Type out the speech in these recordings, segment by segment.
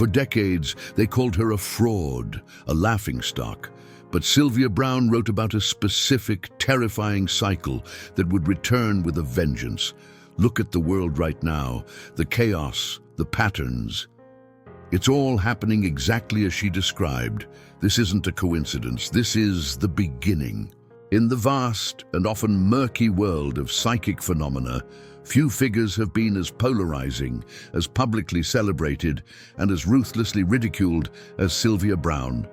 For decades, they called her a fraud, a laughingstock. But Sylvia Browne wrote about a specific, terrifying cycle that would return with a vengeance. Look at the world right now, the chaos, the patterns. It's all happening exactly as she described. This isn't a coincidence, this is the beginning. In the vast and often murky world of psychic phenomena, few figures have been as polarizing, as publicly celebrated, and as ruthlessly ridiculed as Sylvia Browne.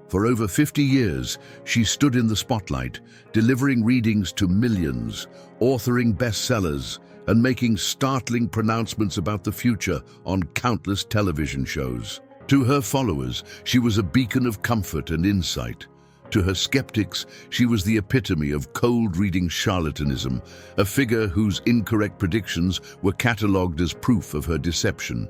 For over 50 years, she stood in the spotlight, delivering readings to millions, authoring bestsellers, and making startling pronouncements about the future on countless television shows. To her followers, she was a beacon of comfort and insight. To her skeptics, she was the epitome of cold-reading charlatanism, a figure whose incorrect predictions were catalogued as proof of her deception.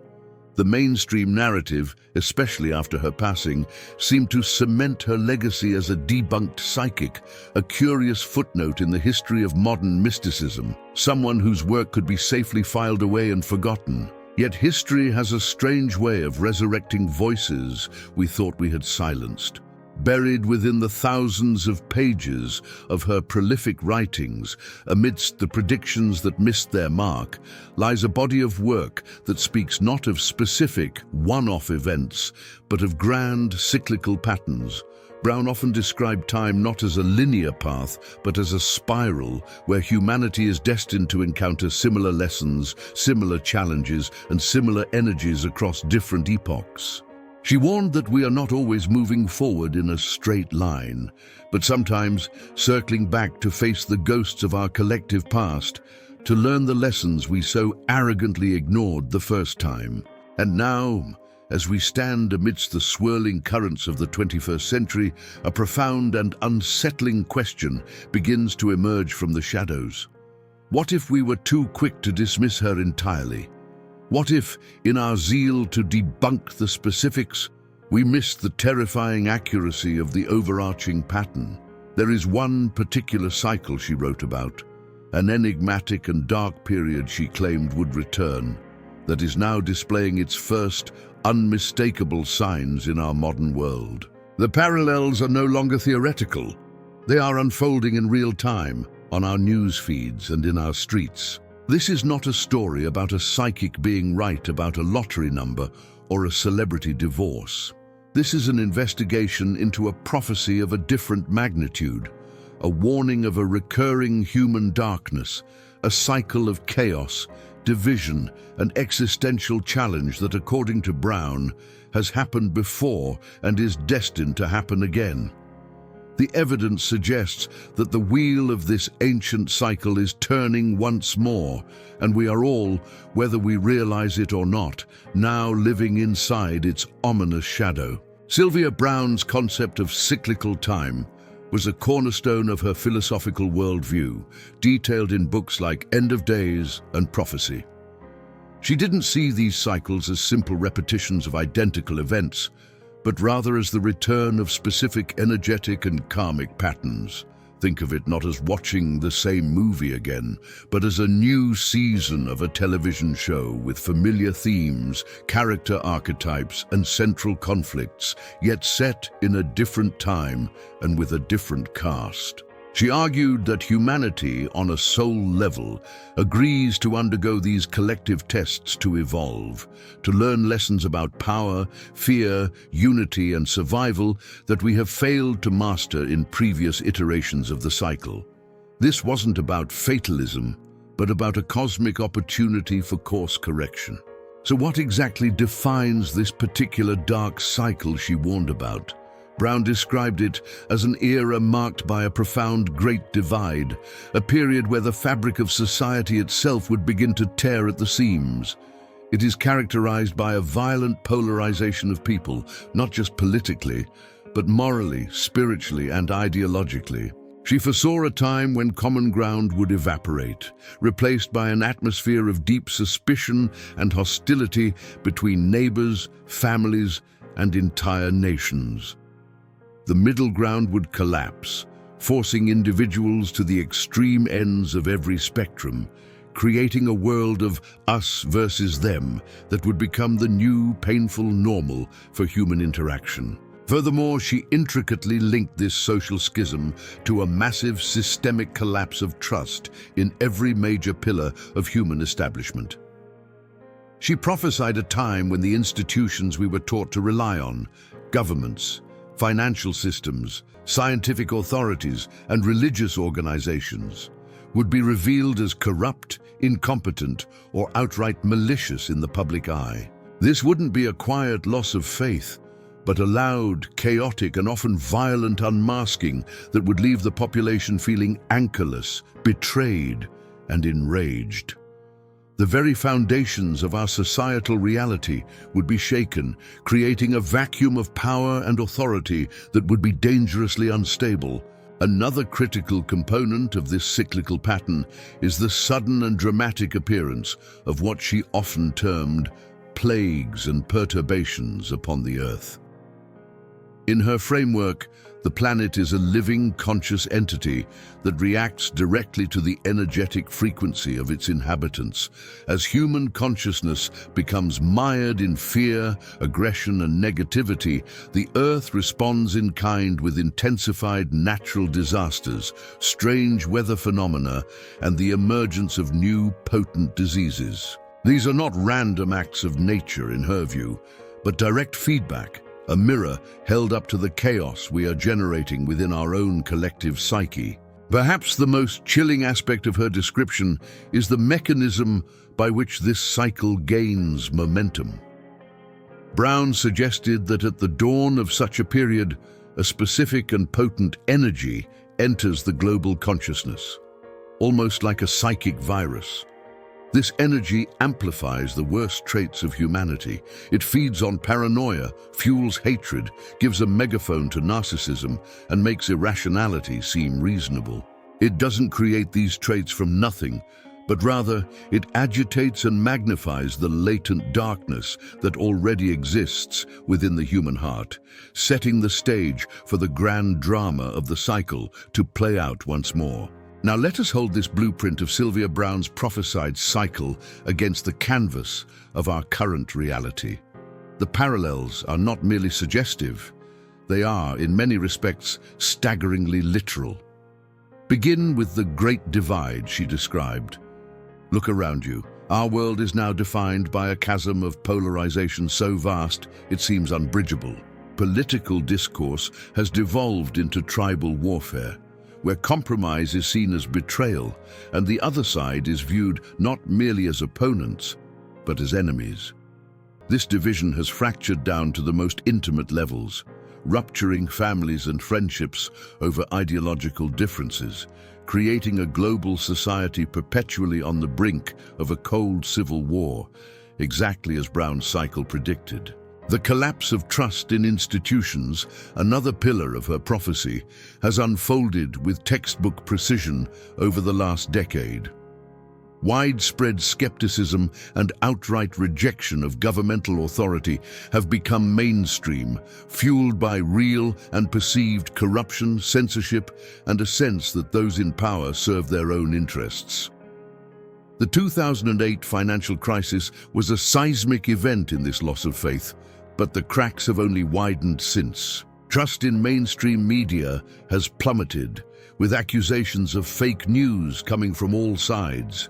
The mainstream narrative, especially after her passing, seemed to cement her legacy as a debunked psychic, a curious footnote in the history of modern mysticism, someone whose work could be safely filed away and forgotten. Yet history has a strange way of resurrecting voices we thought we had silenced. Buried within the thousands of pages of her prolific writings, amidst the predictions that missed their mark, lies a body of work that speaks not of specific, one-off events, but of grand, cyclical patterns. Browne often described time not as a linear path, but as a spiral where humanity is destined to encounter similar lessons, similar challenges, and similar energies across different epochs. She warned that we are not always moving forward in a straight line, but sometimes circling back to face the ghosts of our collective past, to learn the lessons we so arrogantly ignored the first time. And now, as we stand amidst the swirling currents of the 21st century, a profound and unsettling question begins to emerge from the shadows. What if we were too quick to dismiss her entirely? What if, in our zeal to debunk the specifics, we missed the terrifying accuracy of the overarching pattern? There is one particular cycle she wrote about, an enigmatic and dark period she claimed would return, that is now displaying its first unmistakable signs in our modern world. The parallels are no longer theoretical. They are unfolding in real time, on our news feeds and in our streets. This is not a story about a psychic being right about a lottery number or a celebrity divorce. This is an investigation into a prophecy of a different magnitude, a warning of a recurring human darkness, a cycle of chaos, division, and existential challenge that, according to Browne, has happened before and is destined to happen again. The evidence suggests that the wheel of this ancient cycle is turning once more, and we are all, whether we realize it or not, now living inside its ominous shadow. Sylvia Browne's concept of cyclical time was a cornerstone of her philosophical worldview, detailed in books like End of Days and Prophecy. She didn't see these cycles as simple repetitions of identical events, but rather as the return of specific energetic and karmic patterns. Think of it not as watching the same movie again, but as a new season of a television show with familiar themes, character archetypes, and central conflicts, yet set in a different time and with a different cast. She argued that humanity, on a soul level, agrees to undergo these collective tests to evolve, to learn lessons about power, fear, unity, and survival that we have failed to master in previous iterations of the cycle. This wasn't about fatalism, but about a cosmic opportunity for course correction. So what exactly defines this particular dark cycle she warned about? Browne described it as an era marked by a profound Great Divide, a period where the fabric of society itself would begin to tear at the seams. It is characterized by a violent polarization of people, not just politically, but morally, spiritually, and ideologically. She foresaw a time when common ground would evaporate, replaced by an atmosphere of deep suspicion and hostility between neighbors, families, and entire nations. The middle ground would collapse, forcing individuals to the extreme ends of every spectrum, creating a world of us versus them that would become the new, painful normal for human interaction. Furthermore, she intricately linked this social schism to a massive systemic collapse of trust in every major pillar of human establishment. She prophesied a time when the institutions we were taught to rely on, governments, financial systems, scientific authorities, and religious organizations, would be revealed as corrupt, incompetent, or outright malicious in the public eye. This wouldn't be a quiet loss of faith, but a loud, chaotic, and often violent unmasking that would leave the population feeling anchorless, betrayed, and enraged. The very foundations of our societal reality would be shaken, creating a vacuum of power and authority that would be dangerously unstable. Another critical component of this cyclical pattern is the sudden and dramatic appearance of what she often termed plagues and perturbations upon the earth. In her framework, the planet is a living, conscious entity that reacts directly to the energetic frequency of its inhabitants. As human consciousness becomes mired in fear, aggression, and negativity, the Earth responds in kind with intensified natural disasters, strange weather phenomena, and the emergence of new, potent diseases. These are not random acts of nature, in her view, but direct feedback, a mirror held up to the chaos we are generating within our own collective psyche. Perhaps the most chilling aspect of her description is the mechanism by which this cycle gains momentum. Browne suggested that at the dawn of such a period, a specific and potent energy enters the global consciousness, almost like a psychic virus. This energy amplifies the worst traits of humanity. It feeds on paranoia, fuels hatred, gives a megaphone to narcissism, and makes irrationality seem reasonable. It doesn't create these traits from nothing, but rather it agitates and magnifies the latent darkness that already exists within the human heart, setting the stage for the grand drama of the cycle to play out once more. Now let us hold this blueprint of Sylvia Browne's prophesied cycle against the canvas of our current reality. The parallels are not merely suggestive, they are, in many respects, staggeringly literal. Begin with the Great Divide she described. Look around you. Our world is now defined by a chasm of polarization so vast it seems unbridgeable. Political discourse has devolved into tribal warfare, where compromise is seen as betrayal, and the other side is viewed not merely as opponents, but as enemies. This division has fractured down to the most intimate levels, rupturing families and friendships over ideological differences, creating a global society perpetually on the brink of a cold civil war, exactly as Browne's cycle predicted. The collapse of trust in institutions, another pillar of her prophecy, has unfolded with textbook precision over the last decade. Widespread skepticism and outright rejection of governmental authority have become mainstream, fueled by real and perceived corruption, censorship, and a sense that those in power serve their own interests. The 2008 financial crisis was a seismic event in this loss of faith, but the cracks have only widened since. Trust in mainstream media has plummeted, with accusations of fake news coming from all sides.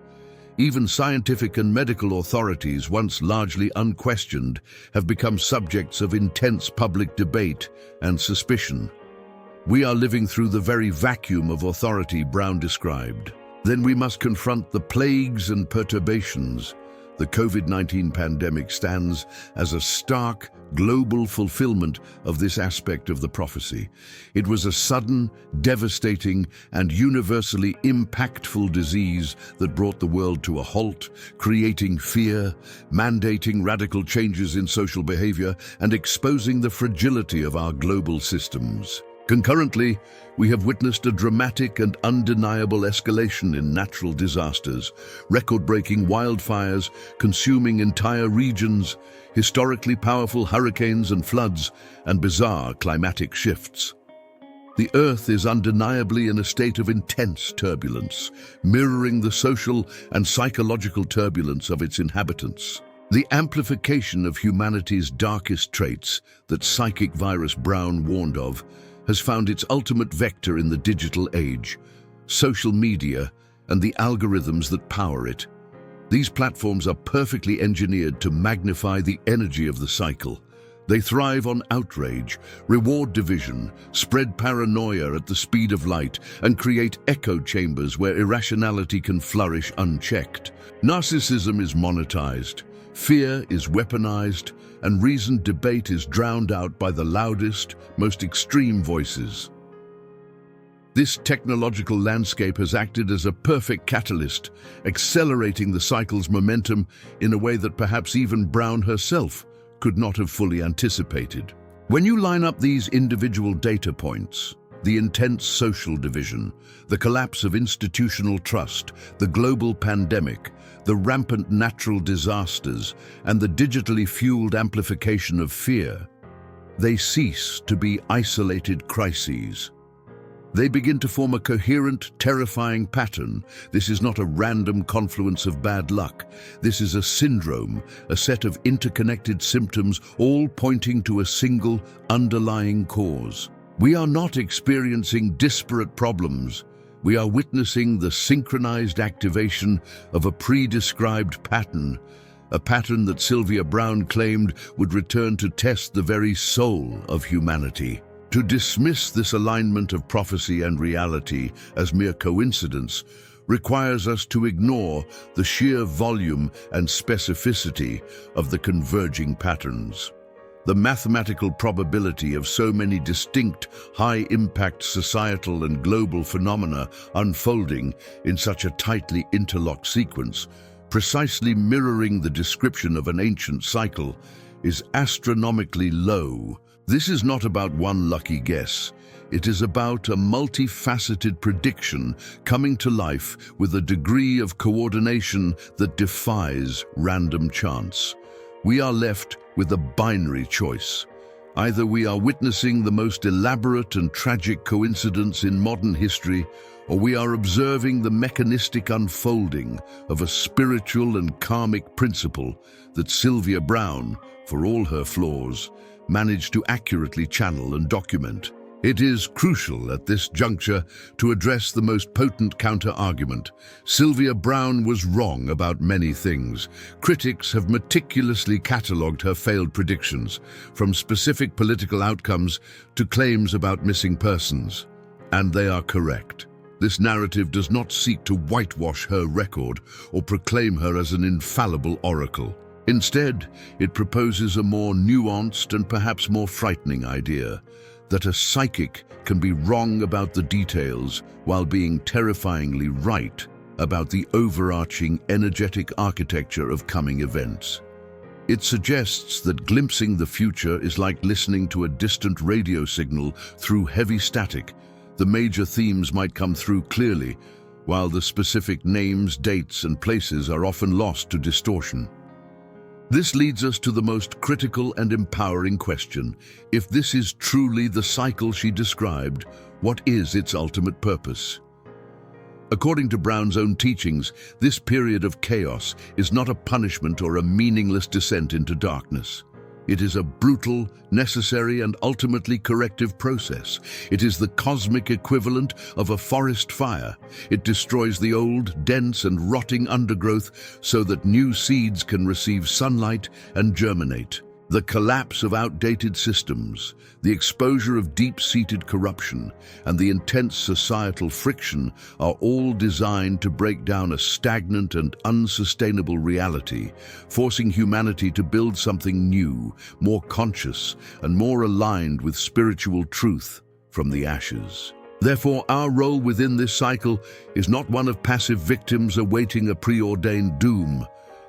Even scientific and medical authorities, once largely unquestioned, have become subjects of intense public debate and suspicion. We are living through the very vacuum of authority Browne described. Then we must confront the plagues and perturbations. The COVID-19 pandemic stands as a stark, global fulfillment of this aspect of the prophecy. It was a sudden, devastating, and universally impactful disease that brought the world to a halt, creating fear, mandating radical changes in social behavior, and exposing the fragility of our global systems. Concurrently, we have witnessed a dramatic and undeniable escalation in natural disasters, record-breaking wildfires consuming entire regions, historically powerful hurricanes and floods, and bizarre climatic shifts. The Earth is undeniably in a state of intense turbulence, mirroring the social and psychological turbulence of its inhabitants. The amplification of humanity's darkest traits that psychic virus Browne warned of has found its ultimate vector in the digital age, social media, and the algorithms that power it. These platforms are perfectly engineered to magnify the energy of the cycle. They thrive on outrage, reward division, spread paranoia at the speed of light, and create echo chambers where irrationality can flourish unchecked. Narcissism is monetized, fear is weaponized, and reasoned debate is drowned out by the loudest, most extreme voices. This technological landscape has acted as a perfect catalyst, accelerating the cycle's momentum in a way that perhaps even Browne herself could not have fully anticipated. When you line up these individual data points, the intense social division, the collapse of institutional trust, the global pandemic, the rampant natural disasters, and the digitally fueled amplification of fear, they cease to be isolated crises. They begin to form a coherent, terrifying pattern. This is not a random confluence of bad luck. This is a syndrome, a set of interconnected symptoms, all pointing to a single, underlying cause. We are not experiencing disparate problems. We are witnessing the synchronized activation of a pre-described pattern, a pattern that Sylvia Browne claimed would return to test the very soul of humanity. To dismiss this alignment of prophecy and reality as mere coincidence requires us to ignore the sheer volume and specificity of the converging patterns. The mathematical probability of so many distinct, high-impact societal and global phenomena unfolding in such a tightly interlocked sequence, precisely mirroring the description of an ancient cycle, is astronomically low. This is not about one lucky guess. It is about a multifaceted prediction coming to life with a degree of coordination that defies random chance. We are left with a binary choice. Either we are witnessing the most elaborate and tragic coincidence in modern history, or we are observing the mechanistic unfolding of a spiritual and karmic principle that Sylvia Browne, for all her flaws, managed to accurately channel and document. It is crucial at this juncture to address the most potent counter-argument. Sylvia Browne was wrong about many things. Critics have meticulously catalogued her failed predictions, from specific political outcomes to claims about missing persons. And they are correct. This narrative does not seek to whitewash her record or proclaim her as an infallible oracle. Instead, it proposes a more nuanced and perhaps more frightening idea, that a psychic can be wrong about the details while being terrifyingly right about the overarching energetic architecture of coming events. It suggests that glimpsing the future is like listening to a distant radio signal through heavy static. The major themes might come through clearly, while the specific names, dates, and places are often lost to distortion. This leads us to the most critical and empowering question. If this is truly the cycle she described, what is its ultimate purpose? According to Browne's own teachings, this period of chaos is not a punishment or a meaningless descent into darkness. It is a brutal, necessary, and ultimately corrective process. It is the cosmic equivalent of a forest fire. It destroys the old, dense, and rotting undergrowth so that new seeds can receive sunlight and germinate. The collapse of outdated systems, the exposure of deep-seated corruption, and the intense societal friction are all designed to break down a stagnant and unsustainable reality, forcing humanity to build something new, more conscious, and more aligned with spiritual truth from the ashes. Therefore, our role within this cycle is not one of passive victims awaiting a preordained doom.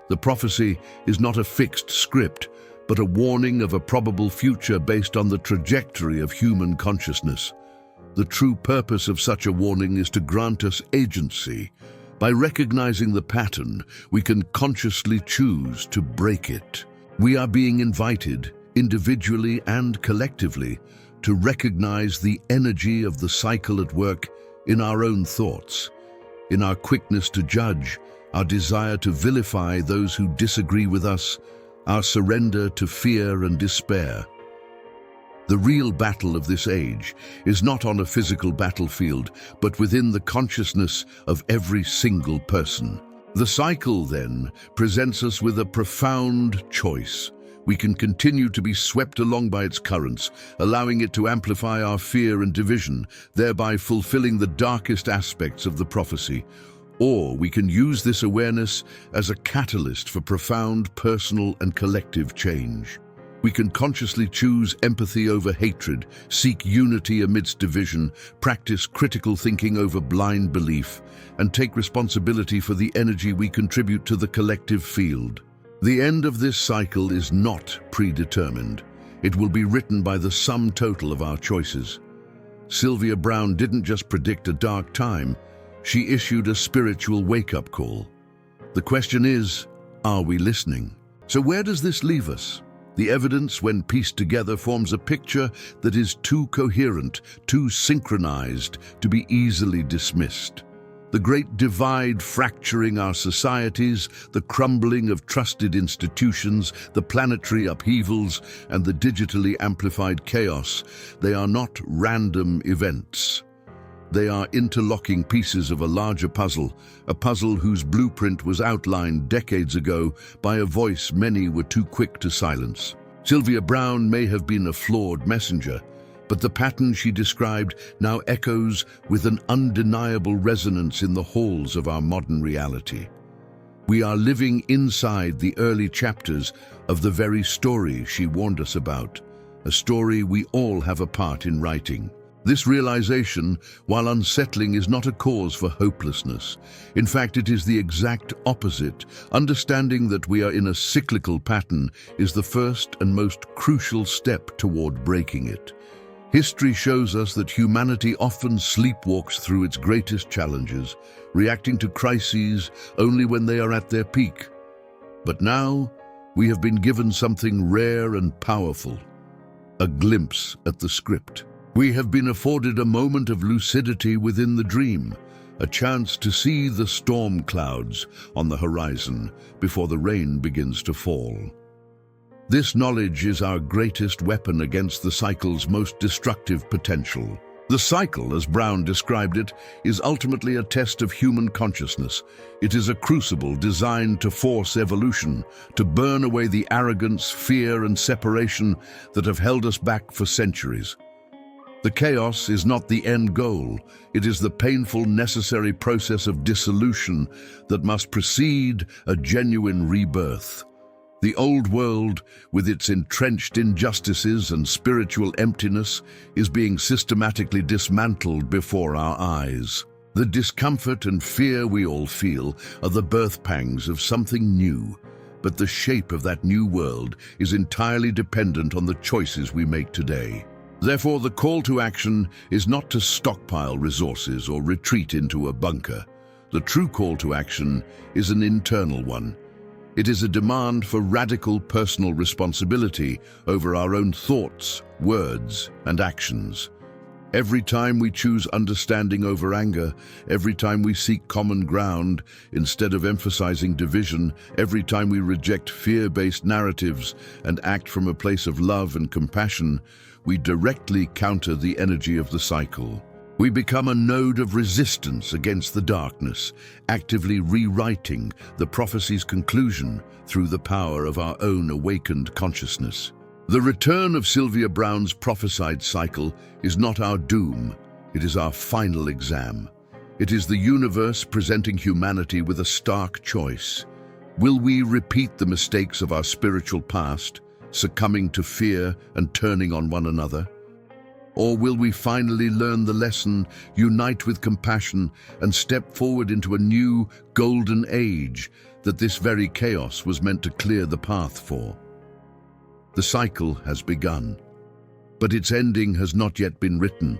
The prophecy is not a fixed script, but a warning of a probable future based on the trajectory of human consciousness. The true purpose of such a warning is to grant us agency. By recognizing the pattern, we can consciously choose to break it. We are being invited, individually and collectively, to recognize the energy of the cycle at work in our own thoughts, in our quickness to judge, our desire to vilify those who disagree with us, our surrender to fear and despair. The real battle of this age is not on a physical battlefield, but within the consciousness of every single person. The cycle, then, presents us with a profound choice. We can continue to be swept along by its currents, allowing it to amplify our fear and division, thereby fulfilling the darkest aspects of the prophecy. Or we can use this awareness as a catalyst for profound personal and collective change. We can consciously choose empathy over hatred, seek unity amidst division, practice critical thinking over blind belief, and take responsibility for the energy we contribute to the collective field. The end of this cycle is not predetermined. It will be written by the sum total of our choices. Sylvia Browne didn't just predict a dark time, she issued a spiritual wake-up call. The question is, are we listening? So where does this leave us? The evidence, when pieced together, forms a picture that is too coherent, too synchronized to be easily dismissed. The great divide fracturing our societies, the crumbling of trusted institutions, the planetary upheavals, and the digitally amplified chaos, they are not random events. They are interlocking pieces of a larger puzzle, a puzzle whose blueprint was outlined decades ago by a voice many were too quick to silence. Sylvia Browne may have been a flawed messenger, but the pattern she described now echoes with an undeniable resonance in the halls of our modern reality. We are living inside the early chapters of the very story she warned us about, a story we all have a part in writing. This realization, while unsettling, is not a cause for hopelessness. In fact, it is the exact opposite. Understanding that we are in a cyclical pattern is the first and most crucial step toward breaking it. History shows us that humanity often sleepwalks through its greatest challenges, reacting to crises only when they are at their peak. But now, we have been given something rare and powerful, a glimpse at the script. We have been afforded a moment of lucidity within the dream, a chance to see the storm clouds on the horizon before the rain begins to fall. This knowledge is our greatest weapon against the cycle's most destructive potential. The cycle, as Browne described it, is ultimately a test of human consciousness. It is a crucible designed to force evolution, to burn away the arrogance, fear, and separation that have held us back for centuries. The chaos is not the end goal. It is the painful, necessary process of dissolution that must precede a genuine rebirth. The old world, with its entrenched injustices and spiritual emptiness, is being systematically dismantled before our eyes. The discomfort and fear we all feel are the birth pangs of something new, but the shape of that new world is entirely dependent on the choices we make today. Therefore, the call to action is not to stockpile resources or retreat into a bunker. The true call to action is an internal one. It is a demand for radical personal responsibility over our own thoughts, words, and actions. Every time we choose understanding over anger, every time we seek common ground instead of emphasizing division, every time we reject fear-based narratives and act from a place of love and compassion, we directly counter the energy of the cycle. We become a node of resistance against the darkness, actively rewriting the prophecy's conclusion through the power of our own awakened consciousness. The return of Sylvia Browne's prophesied cycle is not our doom, it is our final exam. It is the universe presenting humanity with a stark choice. Will we repeat the mistakes of our spiritual past, succumbing to fear and turning on one another? Or will we finally learn the lesson, unite with compassion, and step forward into a new, golden age that this very chaos was meant to clear the path for? The cycle has begun, but its ending has not yet been written.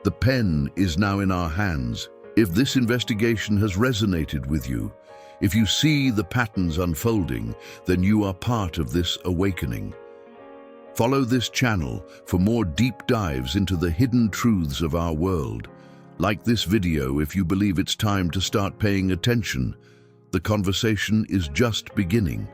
The pen is now in our hands. If this investigation has resonated with you, if you see the patterns unfolding, then you are part of this awakening. Follow this channel for more deep dives into the hidden truths of our world. Like this video if you believe it's time to start paying attention. The conversation is just beginning.